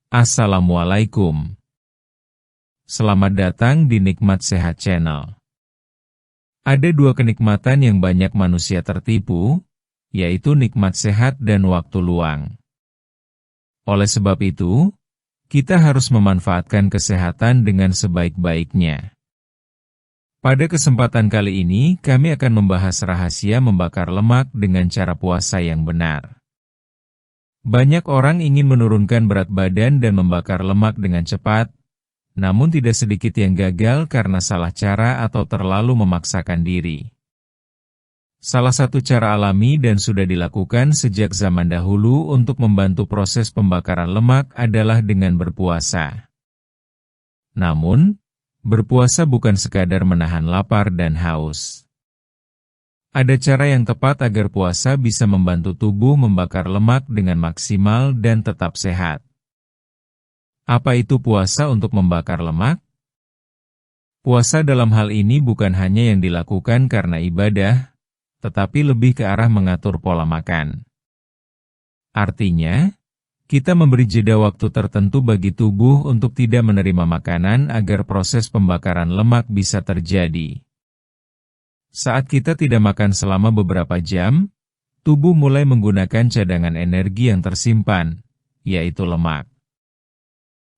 Assalamualaikum. Selamat datang di Nikmat Sehat Channel. Ada dua kenikmatan yang banyak manusia tertipu, yaitu nikmat sehat dan waktu luang. Oleh sebab itu, kita harus memanfaatkan kesehatan dengan sebaik-baiknya. Pada kesempatan kali ini, kami akan membahas rahasia membakar lemak dengan cara puasa yang benar. Banyak orang ingin menurunkan berat badan dan membakar lemak dengan cepat, namun tidak sedikit yang gagal karena salah cara atau terlalu memaksakan diri. Salah satu cara alami dan sudah dilakukan sejak zaman dahulu untuk membantu proses pembakaran lemak adalah dengan berpuasa. Namun, berpuasa bukan sekadar menahan lapar dan haus. Ada cara yang tepat agar puasa bisa membantu tubuh membakar lemak dengan maksimal dan tetap sehat. Apa itu puasa untuk membakar lemak? Puasa dalam hal ini bukan hanya yang dilakukan karena ibadah, tetapi lebih ke arah mengatur pola makan. Artinya, kita memberi jeda waktu tertentu bagi tubuh untuk tidak menerima makanan agar proses pembakaran lemak bisa terjadi. Saat kita tidak makan selama beberapa jam, tubuh mulai menggunakan cadangan energi yang tersimpan, yaitu lemak.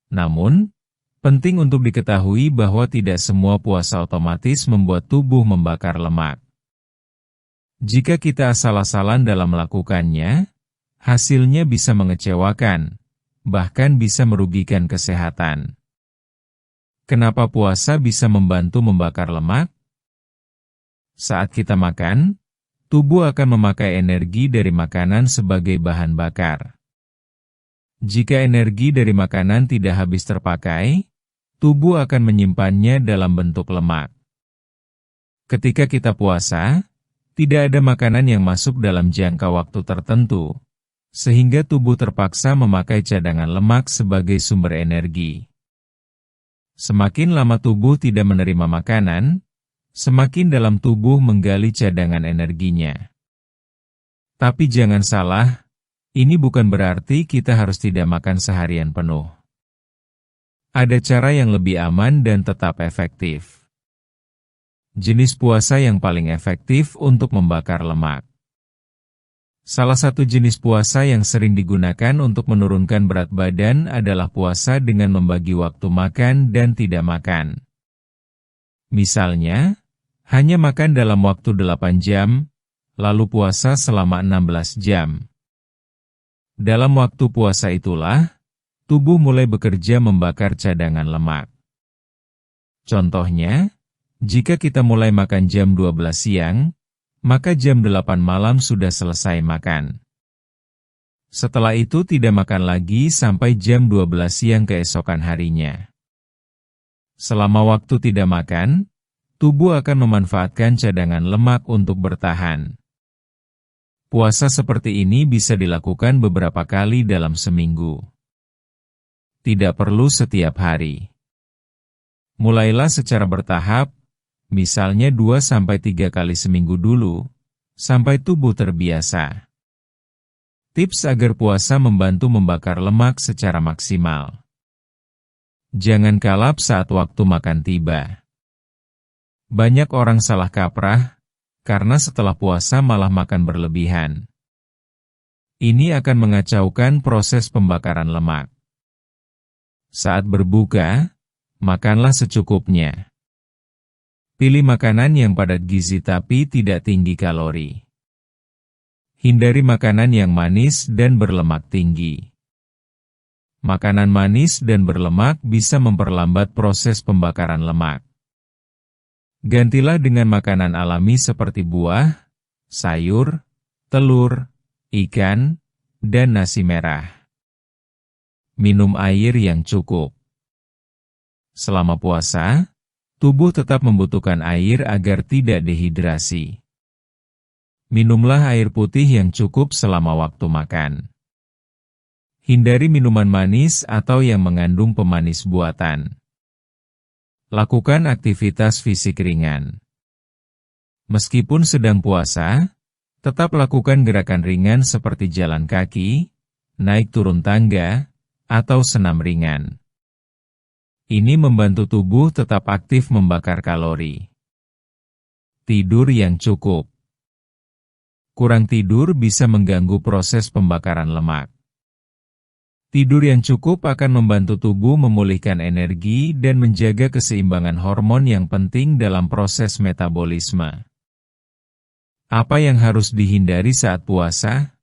Namun, penting untuk diketahui bahwa tidak semua puasa otomatis membuat tubuh membakar lemak. Jika kita asal-asalan dalam melakukannya, hasilnya bisa mengecewakan, bahkan bisa merugikan kesehatan. Kenapa puasa bisa membantu membakar lemak? Saat kita makan, tubuh akan memakai energi dari makanan sebagai bahan bakar. Jika energi dari makanan tidak habis terpakai, tubuh akan menyimpannya dalam bentuk lemak. Ketika kita puasa, tidak ada makanan yang masuk dalam jangka waktu tertentu, sehingga tubuh terpaksa memakai cadangan lemak sebagai sumber energi. Semakin lama tubuh tidak menerima makanan, semakin dalam tubuh menggali cadangan energinya. Tapi jangan salah, ini bukan berarti kita harus tidak makan seharian penuh. Ada cara yang lebih aman dan tetap efektif. Jenis puasa yang paling efektif untuk membakar lemak. Salah satu jenis puasa yang sering digunakan untuk menurunkan berat badan adalah puasa dengan membagi waktu makan dan tidak makan. Misalnya, hanya makan dalam waktu 8 jam, lalu puasa selama 16 jam. Dalam waktu puasa itulah, tubuh mulai bekerja membakar cadangan lemak. Contohnya, jika kita mulai makan jam 12 siang, maka jam 8 malam sudah selesai makan. Setelah itu tidak makan lagi sampai jam 12 siang keesokan harinya. Selama waktu tidak makan, tubuh akan memanfaatkan cadangan lemak untuk bertahan. Puasa seperti ini bisa dilakukan beberapa kali dalam seminggu. Tidak perlu setiap hari. Mulailah secara bertahap, misalnya 2-3 kali seminggu dulu, sampai tubuh terbiasa. Tips agar puasa membantu membakar lemak secara maksimal. Jangan kalap saat waktu makan tiba. Banyak orang salah kaprah, karena setelah puasa malah makan berlebihan. Ini akan mengacaukan proses pembakaran lemak. Saat berbuka, makanlah secukupnya. Pilih makanan yang padat gizi tapi tidak tinggi kalori. Hindari makanan yang manis dan berlemak tinggi. Makanan manis dan berlemak bisa memperlambat proses pembakaran lemak. Gantilah dengan makanan alami seperti buah, sayur, telur, ikan, dan nasi merah. Minum air yang cukup. Selama puasa, tubuh tetap membutuhkan air agar tidak dehidrasi. Minumlah air putih yang cukup selama waktu makan. Hindari minuman manis atau yang mengandung pemanis buatan. Lakukan aktivitas fisik ringan. Meskipun sedang puasa, tetap lakukan gerakan ringan seperti jalan kaki, naik turun tangga, atau senam ringan. Ini membantu tubuh tetap aktif membakar kalori. Tidur yang cukup. Kurang tidur bisa mengganggu proses pembakaran lemak. Tidur yang cukup akan membantu tubuh memulihkan energi dan menjaga keseimbangan hormon yang penting dalam proses metabolisme. Apa yang harus dihindari saat puasa?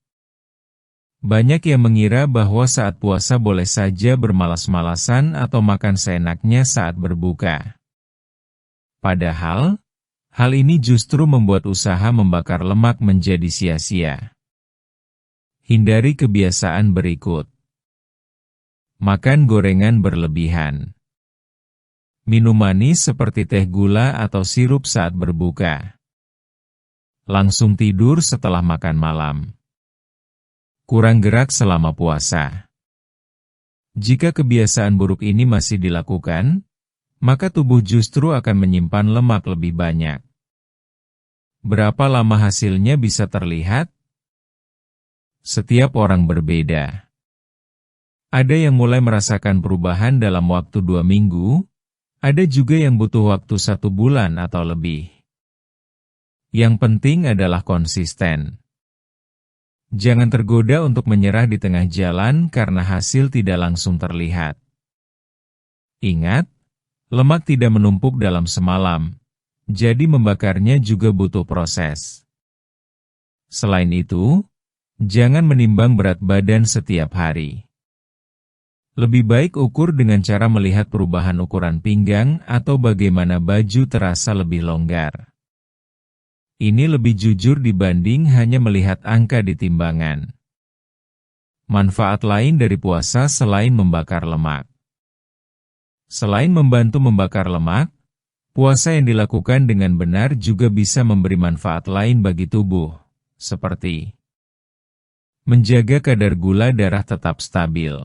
Banyak yang mengira bahwa saat puasa boleh saja bermalas-malasan atau makan seenaknya saat berbuka. Padahal, hal ini justru membuat usaha membakar lemak menjadi sia-sia. Hindari kebiasaan berikut. Makan gorengan berlebihan. Minum manis seperti teh gula atau sirup saat berbuka. Langsung tidur setelah makan malam. Kurang gerak selama puasa. Jika kebiasaan buruk ini masih dilakukan, maka tubuh justru akan menyimpan lemak lebih banyak. Berapa lama hasilnya bisa terlihat? Setiap orang berbeda. Ada yang mulai merasakan perubahan dalam waktu 2 minggu, ada juga yang butuh waktu 1 bulan atau lebih. Yang penting adalah konsisten. Jangan tergoda untuk menyerah di tengah jalan karena hasil tidak langsung terlihat. Ingat, lemak tidak menumpuk dalam semalam, jadi membakarnya juga butuh proses. Selain itu, jangan menimbang berat badan setiap hari. Lebih baik ukur dengan cara melihat perubahan ukuran pinggang atau bagaimana baju terasa lebih longgar. Ini lebih jujur dibanding hanya melihat angka di timbangan. Manfaat lain dari puasa selain membakar lemak. Selain membantu membakar lemak, puasa yang dilakukan dengan benar juga bisa memberi manfaat lain bagi tubuh, seperti menjaga kadar gula darah tetap stabil,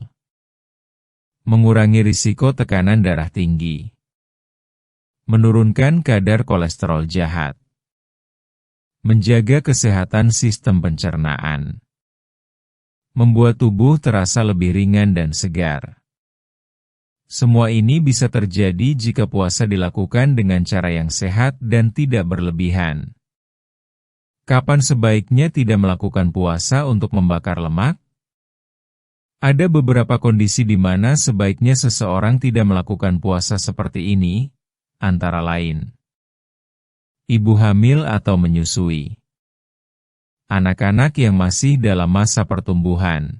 mengurangi risiko tekanan darah tinggi, menurunkan kadar kolesterol jahat, menjaga kesehatan sistem pencernaan, membuat tubuh terasa lebih ringan dan segar. Semua ini bisa terjadi jika puasa dilakukan dengan cara yang sehat dan tidak berlebihan. Kapan sebaiknya tidak melakukan puasa untuk membakar lemak? Ada beberapa kondisi di mana sebaiknya seseorang tidak melakukan puasa seperti ini, antara lain ibu hamil atau menyusui, anak-anak yang masih dalam masa pertumbuhan,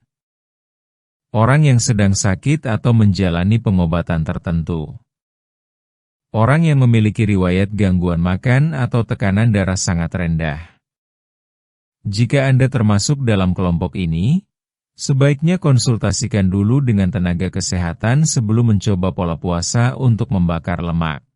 orang yang sedang sakit atau menjalani pengobatan tertentu, orang yang memiliki riwayat gangguan makan atau tekanan darah sangat rendah. Jika Anda termasuk dalam kelompok ini, sebaiknya konsultasikan dulu dengan tenaga kesehatan sebelum mencoba pola puasa untuk membakar lemak.